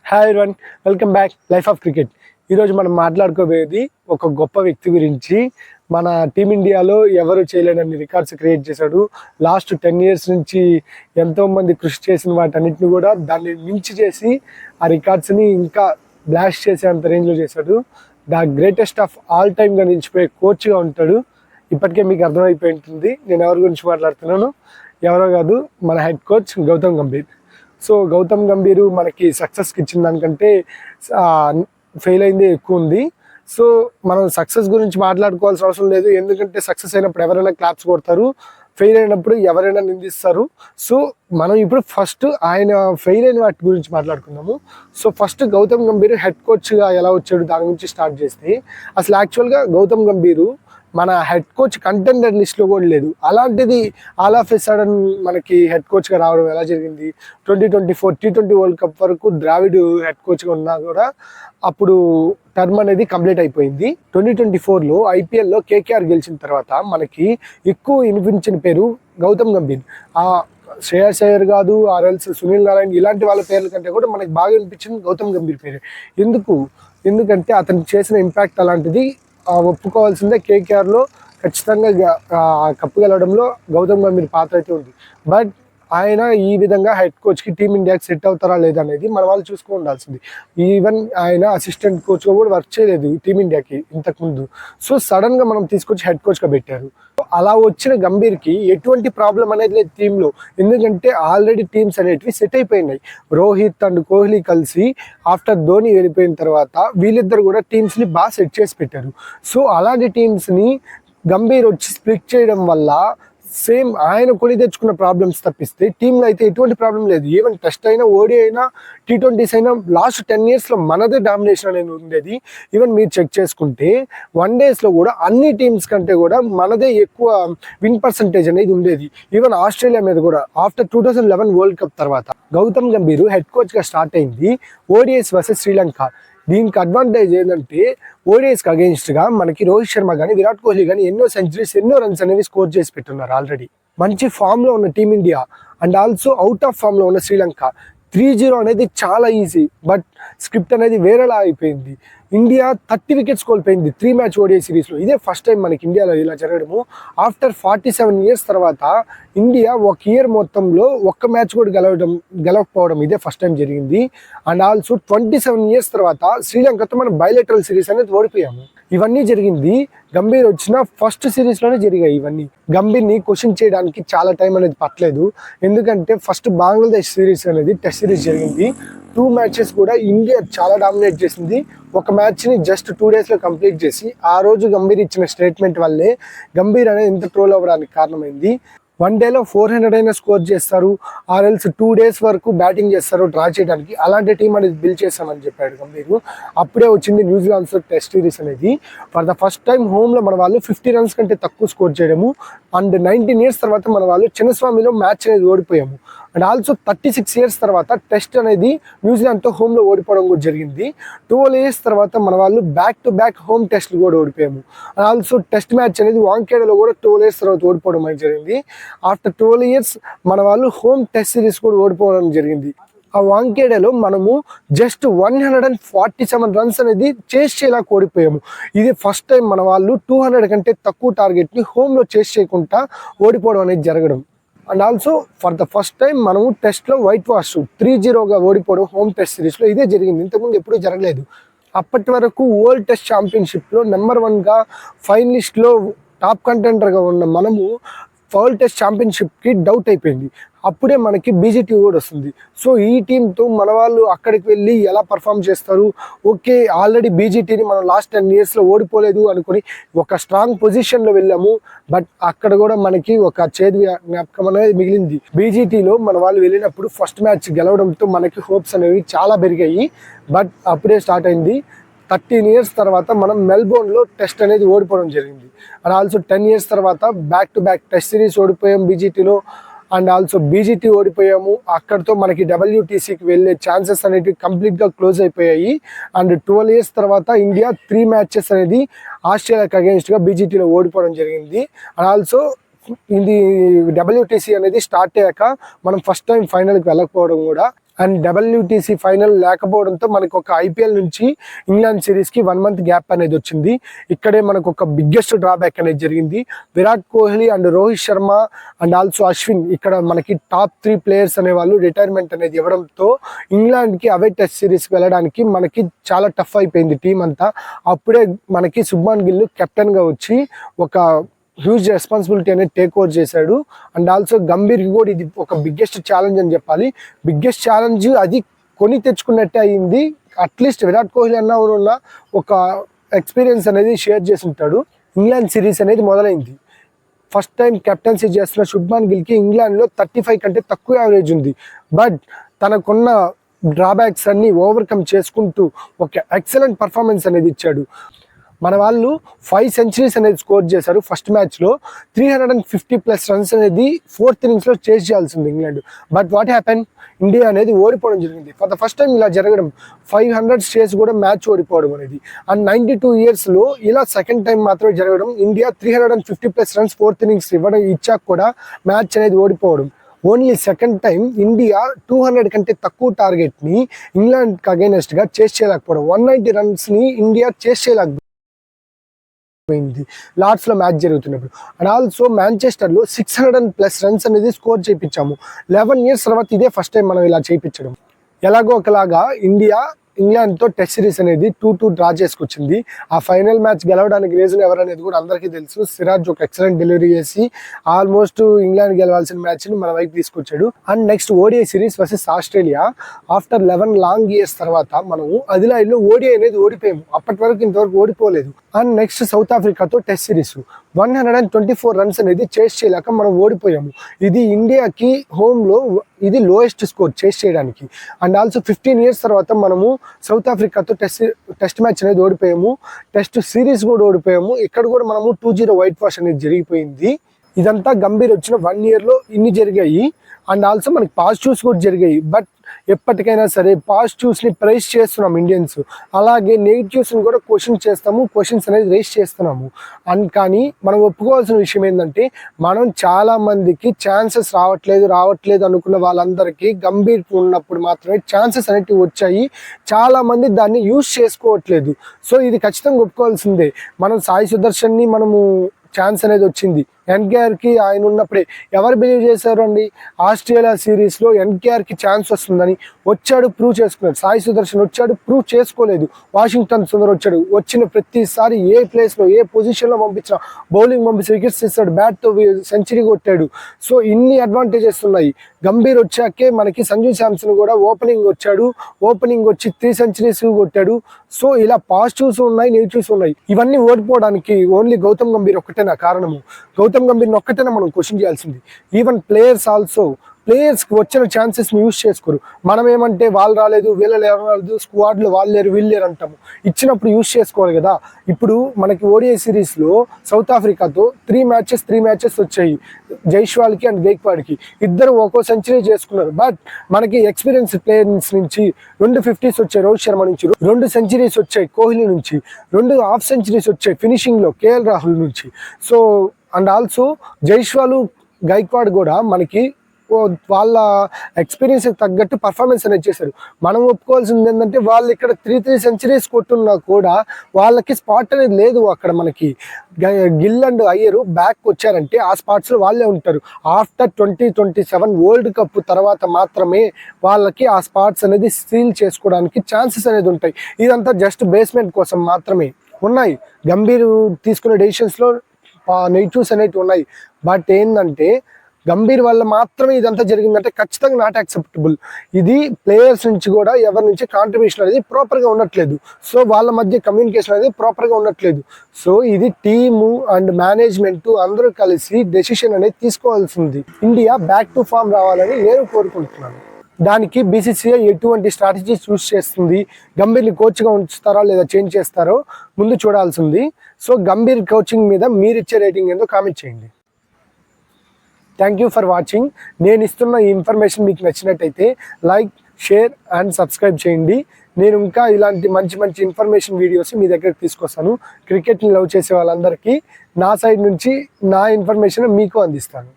Hi everyone, welcome back life of cricket. ఈరోజు మనం మాట్లాడుకోబోయేది ఒక గొప్ప వ్యక్తి గురించి. మన టీమిండియాలో ఎవరు చేయలేనన్ని రికార్డ్స్ క్రియేట్ చేశాడు. లాస్ట్ 10 years నుంచి ఎంతోమంది కృషి చేసిన వాటన్నిటిని కూడా దాన్ని మించి చేసి ఆ రికార్డ్స్ని ఇంకా బ్లాస్ట్ చేసేంత రేంజ్లో చేశాడు. ద గ్రేటెస్ట్ ఆఫ్ ఆల్ టైమ్గా నిలిచిపోయే కోచ్గా ఉంటాడు. ఇప్పటికే మీకు అర్థమైపోయి ఉంటుంది నేను ఎవరి గురించి మాట్లాడుతున్నాను. ఎవరో కాదు, మన head coach Gautam Gambhir. So Gautam Gambhir మనకి సక్సెస్కి ఇచ్చిన దానికంటే ఫెయిల్ అయిందే ఎక్కువ ఉంది. సో మనం సక్సెస్ గురించి మాట్లాడుకోవాల్సిన అవసరం లేదు, ఎందుకంటే సక్సెస్ అయినప్పుడు ఎవరైనా క్లాప్స్ కొడతారు, ఫెయిల్ అయినప్పుడు ఎవరైనా నిందిస్తారు. సో మనం ఇప్పుడు ఫస్ట్ ఆయన ఫెయిల్ అయిన వాటి గురించి మాట్లాడుకుందాము. So first Gautam Gambhir head కోచ్గా ఎలా వచ్చాడు దాని గురించి స్టార్ట్ చేస్తే, అసలు యాక్చువల్గా గౌతమ్ గంభీర్ మన హెడ్ కోచ్ కంటెండర్ లిస్ట్లో కూడా లేదు. అలాంటిది ఆల్ ఆఫ్ ఎ సడన్ మనకి హెడ్ కోచ్గా రావడం ఎలా జరిగింది? 2024 T20 వరల్డ్ కప్ వరకు ద్రావిడ్ హెడ్ కోచ్గా ఉన్నా కూడా అప్పుడు టర్మ్ అనేది కంప్లీట్ అయిపోయింది. 2024లో ఐపీఎల్లో కేకేఆర్ గెలిచిన తర్వాత మనకి ఎక్కువ వినిపించిన పేరు గౌతమ్ గంభీర్. శ్రేయస్ అయ్యర్ కాదు, ఆర్ఎల్స్ సునీల్ నారాయణ ఇలాంటి వాళ్ళ పేర్ల కంటే కూడా మనకి బాగా వినిపించింది గౌతమ్ గంభీర్ పేరు. ఎందుకంటే అతను చేసిన ఇంపాక్ట్ అలాంటిది. ఒప్పుకోవాల్సిందే, కేకేఆర్లో ఖచ్చితంగా కప్పు గెలవడంలో గౌతమ్ గంభీర్ పాత్ర అయితే ఉంది. బట్ ఆయన ఈ విధంగా హెడ్ కోచ్కి టీమిండియాకి సెట్ అవుతారా లేదా అనేది మన వాళ్ళు చూసుకుని ఉండాల్సింది. ఈవెన్ ఆయన అసిస్టెంట్ కోచ్గా కూడా వర్క్ చేయలేదు టీమిండియాకి ఇంతకుముందు. సో సడన్గా మనం తీసుకొచ్చి హెడ్ కోచ్గా పెట్టారు. అలా వచ్చిన గంభీర్కి ఎటువంటి ప్రాబ్లం అనేది లేదు టీంలో, ఎందుకంటే ఆల్రెడీ టీమ్స్ అనేటివి సెట్ అయిపోయినాయి. రోహిత్ అండ్ కోహ్లీ కలిసి ఆఫ్టర్ ధోని వెళ్ళిపోయిన తర్వాత వీళ్ళిద్దరు కూడా టీమ్స్ని బాగా సెట్ చేసి పెట్టారు. సో అలాంటి టీమ్స్ని గంభీర్ వచ్చి స్ప్లిట్ చేయడం వల్ల సేమ్ ఆయన కొని తెచ్చుకున్న ప్రాబ్లమ్స్ తప్పిస్తే టీంలో అయితే ఎటువంటి ప్రాబ్లం లేదు. ఈవెన్ టెస్ట్ అయినా, ఓడి అయినా, T20s అయినా లాస్ట్ 10 yearsలో మనదే డామినేషన్ అనేది ఉండేది. ఈవెన్ మీరు చెక్ చేసుకుంటే వన్డేస్లో కూడా అన్ని టీమ్స్ కంటే కూడా మనదే ఎక్కువ విన్ పర్సంటేజ్ అనేది ఉండేది. ఈవెన్ ఆస్ట్రేలియా మీద కూడా ఆఫ్టర్ 2011 వరల్డ్ కప్ తర్వాత గౌతమ్ గంభీర్ హెడ్ కోచ్గా స్టార్ట్ అయింది ODIs వర్సెస్ శ్రీలంక. దీనికి అడ్వాంటేజ్ ఏంటంటే ఓడిఐస్కి అగెన్స్ట్గా మనకి రోహిత్ శర్మ కానీ, విరాట్ కోహ్లీ కానీ ఎన్నో సెంచరీస్, ఎన్నో రన్స్ అనేవి స్కోర్ చేసి పెట్టున్నారు. ఆల్రెడీ మంచి ఫామ్లో ఉన్న team India and also out of ఫామ్లో ఉన్న శ్రీలంక 3-0 అనేది చాలా ఈజీ. బట్ స్క్రిప్ట్ అనేది వేరేలా అయిపోయింది. ఇండియా 30 wickets కోల్పోయింది 3 match ODI సిరీస్లో. ఇదే ఫస్ట్ టైం మనకి ఇండియాలో ఇలా జరగడము. ఆఫ్టర్ 47 years తర్వాత ఇండియా ఒక ఇయర్ మొత్తంలో ఒక్క మ్యాచ్ కూడా గెలవకపోవడం ఇదే ఫస్ట్ టైం జరిగింది. అండ్ ఆల్సో 27 years తర్వాత శ్రీలంకతో మనం బైలేటరల్ సిరీస్ అనేది ఓడిపోయాము. ఇవన్నీ జరిగింది గంభీర్ వచ్చిన ఫస్ట్ సిరీస్లోనే జరిగాయి. ఇవన్నీ గంభీర్ని క్వశ్చన్ చేయడానికి చాలా టైం అనేది పట్టలేదు, ఎందుకంటే ఫస్ట్ బంగ్లాదేశ్ సిరీస్ అనేది టెస్ట్ సిరీస్ జరిగింది. 2 matches కూడా ఇండియా చాలా డామినేట్ చేసింది. ఒక మ్యాచ్ని జస్ట్ 2 daysలో కంప్లీట్ చేసి ఆ రోజు గంభీర్ ఇచ్చిన స్టేట్మెంట్ వల్లే గంభీర్ అనేది ఇంత ట్రోల్ అవ్వడానికి కారణమైంది. 1 dayలో 400 అయినా స్కోర్ చేస్తారు, ఆర్ఎల్స్ 2 days వరకు బ్యాటింగ్ చేస్తారు డ్రా చేయడానికి. అలాంటి టీం అనేది బిల్డ్ చేస్తామని చెప్పాడు గంభీర్. అప్పుడే వచ్చింది న్యూజిలాండ్తో టెస్ట్ సిరీస్ అనేది. ఫర్ ద ఫస్ట్ టైం హోమ్లో మన వాళ్ళు 50 runs కంటే తక్కువ స్కోర్ చేయడము. అండ్ 19 years తర్వాత మన వాళ్ళు చిన్నస్వామిలో మ్యాచ్ అనేది ఓడిపోయాము. అండ్ ఆల్సో 36 years తర్వాత టెస్ట్ అనేది న్యూజిలాండ్తో హోమ్లో ఓడిపోవడం కూడా జరిగింది. 12 years తర్వాత మన వాళ్ళు బ్యాక్ టు బ్యాక్ హోమ్ టెస్ట్లు కూడా ఓడిపోయాము. అండ్ ఆల్సో టెస్ట్ మ్యాచ్ అనేది వాంఖేడేలో కూడా 12 years తర్వాత ఓడిపోవడం అనేది జరిగింది. ఆఫ్టర్ 12 years మన వాళ్ళు హోమ్ టెస్ట్ సిరీస్ కూడా ఓడిపోవడం జరిగింది. ఆ వాంఖేడేలో మనము జస్ట్ 147 runs అనేది చేస్ చేయలేక ఓడిపోయాము. ఇది ఫస్ట్ టైం మన వాళ్ళు 200 కంటే తక్కువ టార్గెట్ని హోమ్లో చేస్ చేయకుండా ఓడిపోవడం అనేది జరగడం. And also for the first time మనము టెస్ట్లో వైట్ వాష్ 3-0గా ఓడిపోవడం హోమ్ టెస్ట్ సిరీస్లో ఇదే జరిగింది. ఇంతకుముందు ఎప్పుడూ జరగలేదు. అప్పటి వరకు వరల్డ్ టెస్ట్ ఛాంపియన్షిప్లో నెంబర్ 1గా ఫైనలిస్ట్లో టాప్ కంటెండర్గా ఉన్న మనము వరల్డ్ టెస్ట్ ఛాంపియన్షిప్కి డౌట్ అయిపోయింది. అప్పుడే మనకి బీజీటీ కూడా వస్తుంది. సో ఈ టీంతో మన వాళ్ళు అక్కడికి వెళ్ళి ఎలా పర్ఫామ్ చేస్తారు? ఓకే, ఆల్రెడీ బీజీటీని మనం లాస్ట్ 10 yearsలో ఓడిపోలేదు అనుకుని ఒక స్ట్రాంగ్ పొజిషన్లో వెళ్ళాము. బట్ అక్కడ కూడా మనకి ఒక చేదు జ్ఞాపకం అనేది మిగిలింది. బీజీటీలో మన వాళ్ళు వెళ్ళినప్పుడు ఫస్ట్ మ్యాచ్ గెలవడంతో మనకి హోప్స్ అనేవి చాలా పెరిగాయి. బట్ అప్పుడే స్టార్ట్ అయింది. 13 years తర్వాత మనం మెల్బోర్న్లో టెస్ట్ అనేది ఓడిపోవడం జరిగింది. అండ్ ఆల్సో 10 years తర్వాత back to back test series ఓడిపోయాం బీజీటీలో. అండ్ ఆల్సో బీజీటీ ఓడిపోయాము. అక్కడితో మనకి WTCకి వెళ్ళే ఛాన్సెస్ అనేవి కంప్లీట్గా క్లోజ్ అయిపోయాయి. అండ్ 12 years తర్వాత ఇండియా 3 matches అనేది ఆస్ట్రేలియాకి అగెన్స్ట్గా బీజీటీలో ఓడిపోవడం జరిగింది. అండ్ ఆల్సో ఇది WTC అనేది స్టార్ట్ అయ్యాక మనం ఫస్ట్ టైం ఫైనల్కి వెళ్ళకపోవడం కూడా అండ్ WTC ఫైనల్ లేకపోవడంతో మనకు ఒక IPL నుంచి ఇంగ్లాండ్ సిరీస్కి 1 month గ్యాప్ అనేది వచ్చింది. ఇక్కడే మనకు ఒక బిగ్గెస్ట్ డ్రాబ్యాక్ అనేది జరిగింది. Virat Kohli and Rohit Sharma and also Ashwin ఇక్కడ మనకి టాప్ 3 ప్లేయర్స్ అనే వాళ్ళు రిటైర్మెంట్ అనేది ఇవ్వడంతో ఇంగ్లాండ్కి అవే టెస్ట్ సిరీస్కి వెళ్ళడానికి మనకి చాలా టఫ్ అయిపోయింది టీం అంతా. అప్పుడే మనకి శుభ్మాన్ గిల్ కెప్టెన్గా వచ్చి ఒక హ్యూజ్ రెస్పాన్సిబిలిటీ అనేది టేక్ ఓవర్ చేశాడు. అండ్ ఆల్సో గంభీర్కి కూడా ఇది ఒక బిగ్గెస్ట్ ఛాలెంజ్ అని చెప్పాలి. బిగ్గెస్ట్ ఛాలెంజ్ అది కొని తెచ్చుకున్నట్టే అయింది. అట్లీస్ట్ విరాట్ కోహ్లీ అన్న ఉన్న ఒక ఎక్స్పీరియన్స్ అనేది షేర్ చేసి ఉంటాడు. ఇంగ్లాండ్ సిరీస్ అనేది మొదలైంది. ఫస్ట్ టైం కెప్టెన్సీ చేస్తున్న శుభ్మాన్ గిల్కి ఇంగ్లాండ్లో 35 కంటే తక్కువ యావరేజ్ ఉంది. బట్ తనకున్న డ్రాబ్యాక్స్ అన్ని ఓవర్కమ్ చేసుకుంటూ ఒక ఎక్సలెంట్ పర్ఫార్మెన్స్ అనేది ఇచ్చాడు. మన వాళ్ళు 5 centuries అనేది స్కోర్ చేశారు ఫస్ట్ మ్యాచ్లో. 350+ రన్స్ అనేది 4th innings చేజ్ చేయాల్సింది England. But what happen, India అనేది ఓడిపోవడం జరిగింది. ఫర్ ద ఫస్ట్ టైం ఇలా జరగడం, 500 చేసి కూడా మ్యాచ్ ఓడిపోవడం అనేది. అండ్ 92 yearsలో ఇలా సెకండ్ టైం మాత్రమే జరగడం. ఇండియా 350+ రన్స్ 4th innings ఇచ్చాక కూడా మ్యాచ్ అనేది ఓడిపోవడం. ఓన్లీ సెకండ్ టైం ఇండియా 200 కంటే తక్కువ టార్గెట్ని ఇంగ్లాండ్కి అగైనెస్ట్గా చేస్ చేయలేకపోవడం. 190 runsని ఇండియా చేస్ చేయలేకపోయింది లార్డ్స్లో మ్యాచ్ జరుగుతున్నప్పుడు. అండ్ ఆల్సో మాంచెస్టర్లో 600+ రన్స్ అనేది స్కోర్ చేయించాము. 11 years తర్వాత ఇదే ఫస్ట్ టైం మనం ఇలా చేయించడం. ఎలాగో ఒకలాగా ఇండియా ఇంగ్లాండ్తో టెస్ట్ సిరీస్ అనేది 2-2 డ్రా చేసుకొచ్చింది. ఆ ఫైనల్ మ్యాచ్ గెలవడానికి రీజన్ ఎవరనేది కూడా అందరికీ తెలుసు. సిరాజ్ ఒక ఎక్సలెంట్ డెలివరీ చేసి ఆల్మోస్ట్ ఇంగ్లాండ్ గెలవాల్సిన మ్యాచ్ని మన వైపు తీసుకొచ్చాడు. And next ODI series versus Australia. After 11 long years తర్వాత మనము అదిలాయిడ్లో ODI అనేది ఓడిపోయాము. అప్పటి వరకు ఇంతవరకు ఓడిపోలేదు. అండ్ నెక్స్ట్ సౌత్ ఆఫ్రికాతో టెస్ట్ సిరీస్ 124 రన్స్ అనేది చేస్ చేయలేక మనం ఓడిపోయాము. ఇది ఇండియాకి హోమ్లో ఇది లోయెస్ట్ స్కోర్ చేస్ చేయడానికి. అండ్ ఆల్సో 15 years తర్వాత మనము సౌత్ ఆఫ్రికాతో టెస్ట్ మ్యాచ్ అనేది ఓడిపోయాము. టెస్ట్ సిరీస్ కూడా ఓడిపోయాము. ఇక్కడ కూడా మనము 2-0 వైట్ వాష్ అనేది జరిగిపోయింది. ఇదంతా గంభీర్ వచ్చిన 1 yearలో ఇన్ని జరిగాయి. అండ్ ఆల్సో మనకి పాజిటివ్స్ కూడా జరిగాయి. బట్ ఎప్పటికైనా సరే పాజిటివ్స్ని ప్రైజ్ చేస్తున్నాం ఇండియన్స్, అలాగే నెగిటివ్స్ని కూడా క్వశ్చన్స్ అనేది రేస్ చేస్తున్నాము. కానీ మనం ఒప్పుకోవాల్సిన విషయం ఏంటంటే, మనం చాలా మందికి ఛాన్సెస్ రావట్లేదు అనుకున్న వాళ్ళందరికీ గంభీర్ ఉన్నప్పుడు మాత్రమే ఛాన్సెస్ అనేవి వచ్చాయి. చాలా మంది దాన్ని యూజ్ చేసుకోవట్లేదు. సో ఇది ఖచ్చితంగా ఒప్పుకోవాల్సిందే. మనం సాయి సుదర్శన్ని మనము ఛాన్స్ అనేది వచ్చింది. NKRకి ఆయన ఉన్నప్పుడే ఎవరు బిలీవ్ చేశారు అండి? ఆస్ట్రేలియా సిరీస్లో NKRకి ఛాన్స్ వస్తుందని వచ్చాడు, ప్రూవ్ చేసుకున్నాడు. సాయి సుదర్శన్ వచ్చాడు, ప్రూవ్ చేసుకోలేదు. వాషింగ్టన్ సుందర్ వచ్చాడు, వచ్చిన ప్రతిసారి ఏ ప్లేస్లో ఏ పొజిషన్లో పంపించినా బౌలింగ్ పంపించి వికెట్స్ తీస్తాడు, బ్యాట్తో సెంచరీ కొట్టాడు. సో ఇన్ని అడ్వాంటేజెస్ ఉన్నాయి. గంభీర్ వచ్చాకే మనకి సంజు శాంసన్ కూడా ఓపెనింగ్ వచ్చి 3 centuries కొట్టాడు. సో ఇలా పాజిటివ్స్ ఉన్నాయి, నెగిటివ్స్ ఉన్నాయి. ఇవన్నీ ఓడిపోవడానికి ఓన్లీ గౌతమ్ గంభీర్ ఒక్కటేనా కారణము? గౌతమ్ గంభీర్ని ఒక్కటేనా మనం క్వశ్చన్ చేయాల్సింది. ఈవెన్ ప్లేయర్స్కి వచ్చిన ఛాన్సెస్ని యూజ్ చేసుకోరు. మనం ఏమంటే వాళ్ళు రాలేదు, వీళ్ళు రాలేదు, స్క్వాడ్లో వాళ్ళు లేరు వీళ్ళు లేరు అంటాము. ఇచ్చినప్పుడు యూజ్ చేసుకోవాలి కదా. ఇప్పుడు మనకి ODI సిరీస్లో సౌత్ ఆఫ్రికాతో 3 matches వచ్చాయి. జైస్వాల్కి అండ్ గైక్వాడ్కి ఇద్దరు ఒక్కో సెంచరీ చేసుకున్నారు. బట్ మనకి ఎక్స్పీరియన్స్ ప్లేయర్స్ నుంచి 2 50s వచ్చాయి. రోహిత్ శర్మ నుంచి 2 centuries వచ్చాయి. కోహ్లీ నుంచి 2 half centuries వచ్చాయి. ఫినిషింగ్లో KL రాహుల్ నుంచి. So and also Jaiswal, Gaikwad కూడా మనకి వాళ్ళ ఎక్స్పీరియన్స్ తగ్గట్టు పర్ఫార్మెన్స్ అనేది చేశారు. మనం ఒప్పుకోవాల్సింది ఏంటంటే, వాళ్ళు ఇక్కడ 3 centuries కొట్టున్నా కూడా వాళ్ళకి స్పాట్ అనేది లేదు. అక్కడ మనకి గిల్ అండ్ అయ్యర్ బ్యాక్ వచ్చారంటే ఆ స్పాట్స్లో వాళ్ళే ఉంటారు. ఆఫ్టర్ 2027 వరల్డ్ కప్ తర్వాత మాత్రమే వాళ్ళకి ఆ స్పాట్స్ అనేది సీల్ చేసుకోవడానికి ఛాన్సెస్ అనేది ఉంటాయి. ఇదంతా జస్ట్ బేస్మెంట్ కోసం మాత్రమే ఉన్నాయి. గంభీర్ తీసుకునే డెసిషన్స్లో నెగిటివ్స్ అనేవి ఉన్నాయి. బట్ ఏంటంటే, గంభీర్ వల్ల మాత్రమే ఇదంతా జరిగిందంటే ఖచ్చితంగా నాట్ యాక్సెప్టబుల్. ఇది ప్లేయర్స్ నుంచి కూడా ఎవరి నుంచి కాంట్రిబ్యూషన్ అనేది ప్రాపర్గా ఉండట్లేదు. సో వాళ్ళ మధ్య కమ్యూనికేషన్ అనేది ప్రాపర్గా ఉండట్లేదు. సో ఇది టీము అండ్ మేనేజ్మెంట్ అందరూ కలిసి డెసిషన్ అనేది తీసుకోవాల్సింది. ఇండియా బ్యాక్ టు ఫామ్ రావాలని నేను కోరుకుంటున్నాను. దానికి BCCI ఎటువంటి స్ట్రాటజీ చూస్ చేస్తుంది, గంభీర్ని కోచ్గా ఉంచుతారా లేదా చేంజ్ చేస్తారో ముందు చూడాల్సింది. సో గంభీర్ కోచింగ్ మీద మీరు ఇచ్చే రేటింగ్ ఏందో కామెంట్ చేయండి. Thank you for watching. నేను ఇస్తున్న ఈ ఇన్ఫర్మేషన్ మీకు నచ్చినట్టయితే లైక్, షేర్ అండ్ సబ్స్క్రైబ్ చేయండి. నేను ఇంకా ఇలాంటి మంచి ఇన్ఫర్మేషన్ వీడియోస్ మీ దగ్గరికి తీసుకొస్తాను. క్రికెట్ని లవ్ చేసే వాళ్ళందరికీ నా సైడ్ నుంచి నా ఇన్ఫర్మేషన్ మీకు అందిస్తాను.